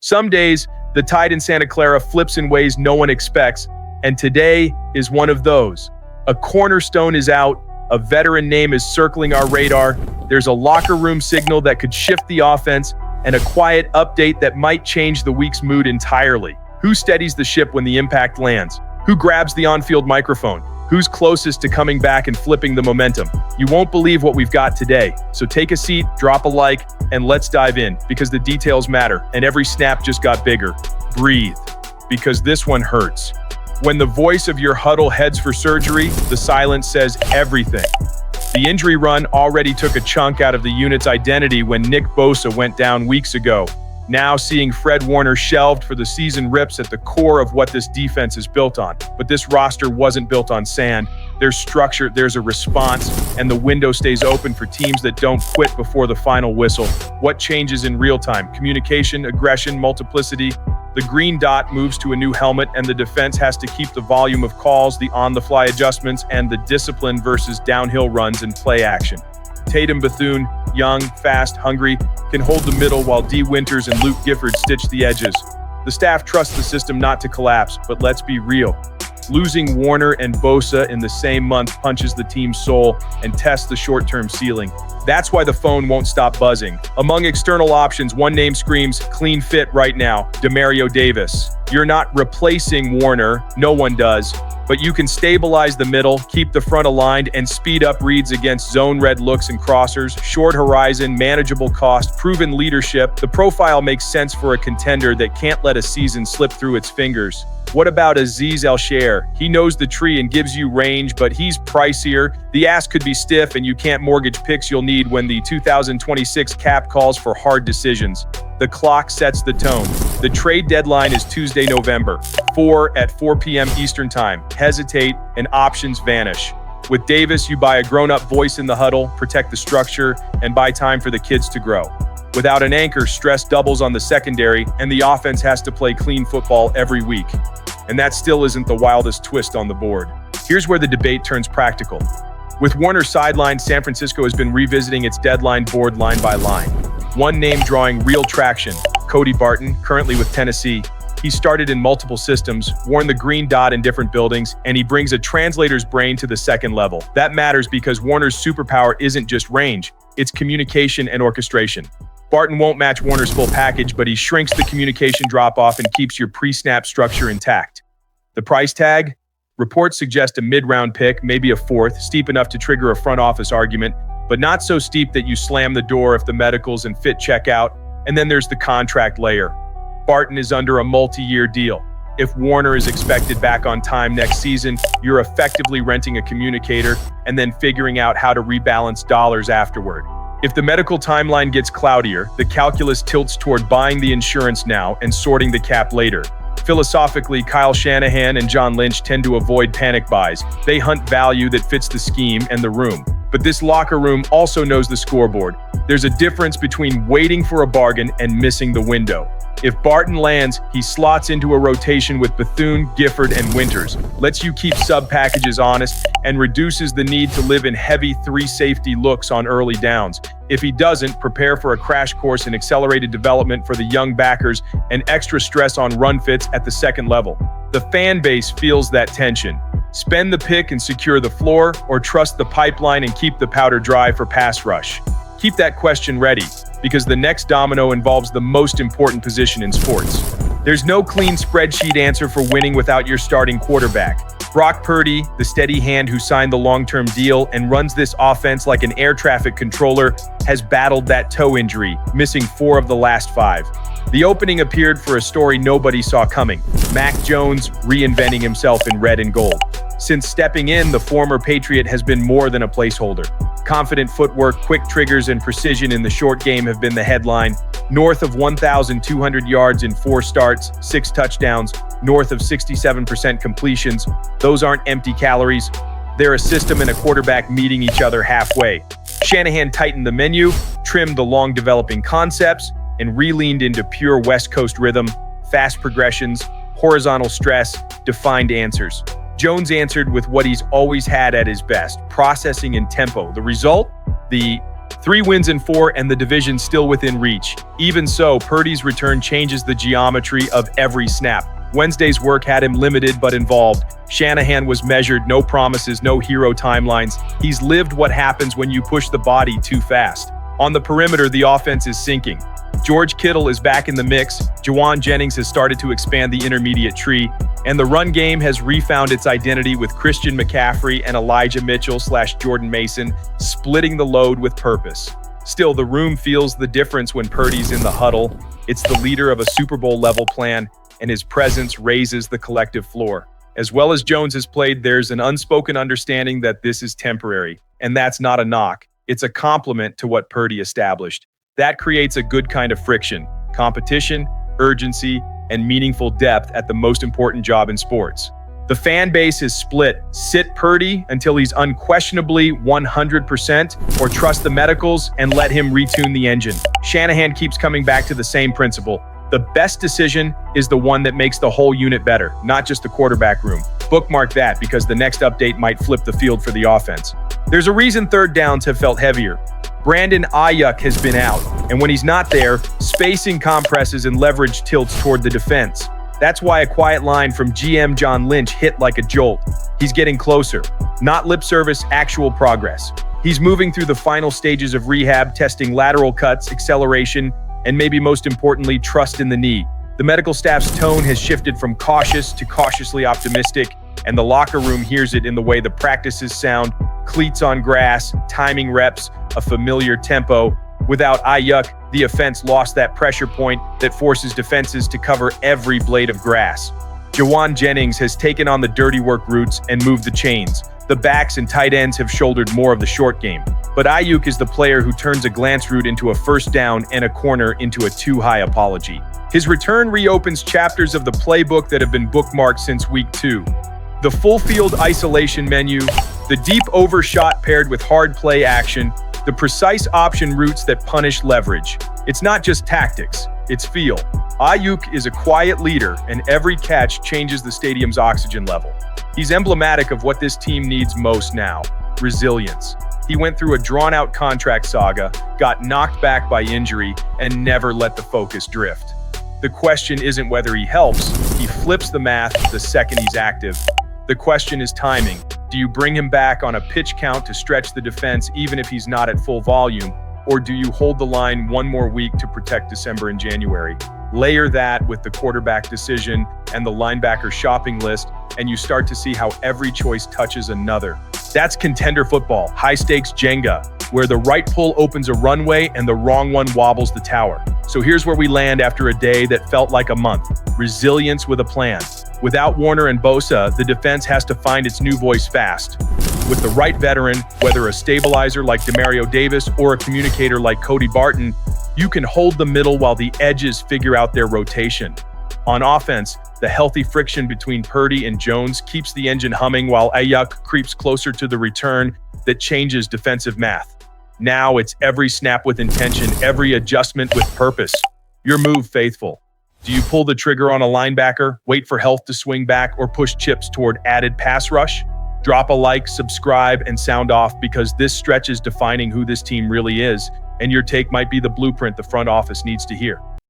Some days, the tide in Santa Clara flips in ways no one expects, and today is one of those. A cornerstone is out, a veteran name is circling our radar, there's a locker room signal that could shift the offense, and a quiet update that might change the week's mood entirely. Who steadies the ship when the impact lands? Who grabs the on-field microphone? Who's closest to coming back and flipping the momentum? You won't believe what we've got today. So take a seat, drop a like, and let's dive in, because the details matter, and every snap just got bigger. Breathe, because this one hurts. When the voice of your huddle heads for surgery, the silence says everything. The injury run already took a chunk out of the unit's identity when Nick Bosa went down weeks ago. Now seeing Fred Warner shelved for the season rips at the core of what this defense is built on. But this roster wasn't built on sand. There's structure, there's a response, and the window stays open for teams that don't quit before the final whistle. What changes in real time? Communication, aggression, multiplicity. The green dot moves to a new helmet, and the defense has to keep the volume of calls, the on-the-fly adjustments, and the discipline versus downhill runs and play action. Tatum Bethune, young, fast, hungry, can hold the middle while D. Winters and Luke Gifford stitch the edges. The staff trusts the system not to collapse, but let's be real. Losing Warner and Bosa in the same month punches the team's soul and tests the short-term ceiling. That's why the phone won't stop buzzing. Among external options, one name screams clean fit right now: Demario Davis. You're not replacing Warner, no one does, but you can stabilize the middle, keep the front aligned, and speed up reads against zone read looks and crossers. Short horizon, manageable cost, proven leadership. The profile makes sense for a contender that can't let a season slip through its fingers. What about Azeez Al-Shaair? He knows the tree and gives you range, but he's pricier. The ask could be stiff, and you can't mortgage picks you'll need when the 2026 cap calls for hard decisions. The clock sets the tone. The trade deadline is Tuesday, November 4 at 4 p.m. Eastern Time. Hesitate, and options vanish. With Davis, you buy a grown-up voice in the huddle, protect the structure, and buy time for the kids to grow. Without an anchor, stress doubles on the secondary, and the offense has to play clean football every week. And that still isn't the wildest twist on the board. Here's where the debate turns practical. With Warner sidelined, San Francisco has been revisiting its deadline board line by line. One name drawing real traction: Cody Barton, currently with Tennessee. He started in multiple systems, worn the green dot in different buildings, and he brings a translator's brain to the second level. That matters because Warner's superpower isn't just range, it's communication and orchestration. Barton won't match Warner's full package, but he shrinks the communication drop-off and keeps your pre-snap structure intact. The price tag? Reports suggest a mid-round pick, maybe a fourth, steep enough to trigger a front office argument, but not so steep that you slam the door if the medicals and fit check out. And then there's the contract layer. Barton is under a multi-year deal. If Warner is expected back on time next season, you're effectively renting a communicator and then figuring out how to rebalance dollars afterward. If the medical timeline gets cloudier, the calculus tilts toward buying the insurance now and sorting the cap later. Philosophically, Kyle Shanahan and John Lynch tend to avoid panic buys. They hunt value that fits the scheme and the room. But this locker room also knows the scoreboard. There's a difference between waiting for a bargain and missing the window. If Barton lands, he slots into a rotation with Bethune, Gifford, and Winters, lets you keep sub-packages honest, and reduces the need to live in heavy three-safety looks on early downs. If he doesn't, prepare for a crash course in accelerated development for the young backers and extra stress on run fits at the second level. The fan base feels that tension. Spend the pick and secure the floor, or trust the pipeline and keep the powder dry for pass rush. Keep that question ready, because the next domino involves the most important position in sports. There's no clean spreadsheet answer for winning without your starting quarterback. Brock Purdy, the steady hand who signed the long-term deal and runs this offense like an air traffic controller, has battled that toe injury, missing 4 of the last 5. The opening appeared for a story nobody saw coming: Mac Jones reinventing himself in red and gold. Since stepping in, the former Patriot has been more than a placeholder. Confident footwork, quick triggers, and precision in the short game have been the headline. North of 1,200 yards in 4 starts, 6 touchdowns, north of 67% completions. Those aren't empty calories. They're a system and a quarterback meeting each other halfway. Shanahan tightened the menu, trimmed the long-developing concepts, and re-leaned into pure West Coast rhythm, fast progressions, horizontal stress, defined answers. Jones answered with what he's always had at his best: processing and tempo. The result? The 3 wins in 4 and the division's still within reach. Even so, Purdy's return changes the geometry of every snap. Wednesday's work had him limited but involved. Shanahan was measured, no promises, no hero timelines. He's lived what happens when you push the body too fast. On the perimeter, the offense is sinking. George Kittle is back in the mix, Juwan Jennings has started to expand the intermediate tree, and the run game has refound its identity with Christian McCaffrey and Elijah Mitchell/Jordan Mason splitting the load with purpose. Still, the room feels the difference when Purdy's in the huddle. It's the leader of a Super Bowl-level plan, and his presence raises the collective floor. As well as Jones has played, there's an unspoken understanding that this is temporary, and that's not a knock. It's a compliment to what Purdy established. That creates a good kind of friction, competition, urgency, and meaningful depth at the most important job in sports. The fan base is split. Sit Purdy until he's unquestionably 100%, or trust the medicals and let him retune the engine. Shanahan keeps coming back to the same principle. The best decision is the one that makes the whole unit better, not just the quarterback room. Bookmark that because the next update might flip the field for the offense. There's a reason third downs have felt heavier. Brandon Aiyuk has been out, and when he's not there, spacing compresses and leverage tilts toward the defense. That's why a quiet line from GM John Lynch hit like a jolt. He's getting closer. Not lip service, actual progress. He's moving through the final stages of rehab, testing lateral cuts, acceleration, and maybe most importantly, trust in the knee. The medical staff's tone has shifted from cautious to cautiously optimistic, and the locker room hears it in the way the practices sound: cleats on grass, timing reps, a familiar tempo. Without Aiyuk, the offense lost that pressure point that forces defenses to cover every blade of grass. Juwan Jennings has taken on the dirty work routes and moved the chains. The backs and tight ends have shouldered more of the short game. But Aiyuk is the player who turns a glance route into a first down and a corner into a too-high apology. His return reopens chapters of the playbook that have been bookmarked since week 2. The full-field isolation menu, the deep overshot paired with hard play action, the precise option routes that punish leverage. It's not just tactics, it's feel. Aiyuk is a quiet leader, and every catch changes the stadium's oxygen level. He's emblematic of what this team needs most now: resilience. He went through a drawn-out contract saga, got knocked back by injury, and never let the focus drift. The question isn't whether he helps, he flips the math the second he's active. The question is timing. Do you bring him back on a pitch count to stretch the defense even if he's not at full volume? Or do you hold the line one more week to protect December and January? Layer that with the quarterback decision and the linebacker shopping list, and you start to see how every choice touches another. That's contender football, high-stakes Jenga, where the right pull opens a runway and the wrong one wobbles the tower. So here's where we land after a day that felt like a month: resilience with a plan. Without Warner and Bosa, the defense has to find its new voice fast. With the right veteran, whether a stabilizer like Demario Davis or a communicator like Cody Barton, you can hold the middle while the edges figure out their rotation. On offense, the healthy friction between Purdy and Jones keeps the engine humming while Aiyuk creeps closer to the return that changes defensive math. Now it's every snap with intention, every adjustment with purpose. Your move, faithful. Do you pull the trigger on a linebacker, wait for health to swing back, or push chips toward added pass rush? Drop a like, subscribe, and sound off, because this stretch is defining who this team really is, and your take might be the blueprint the front office needs to hear.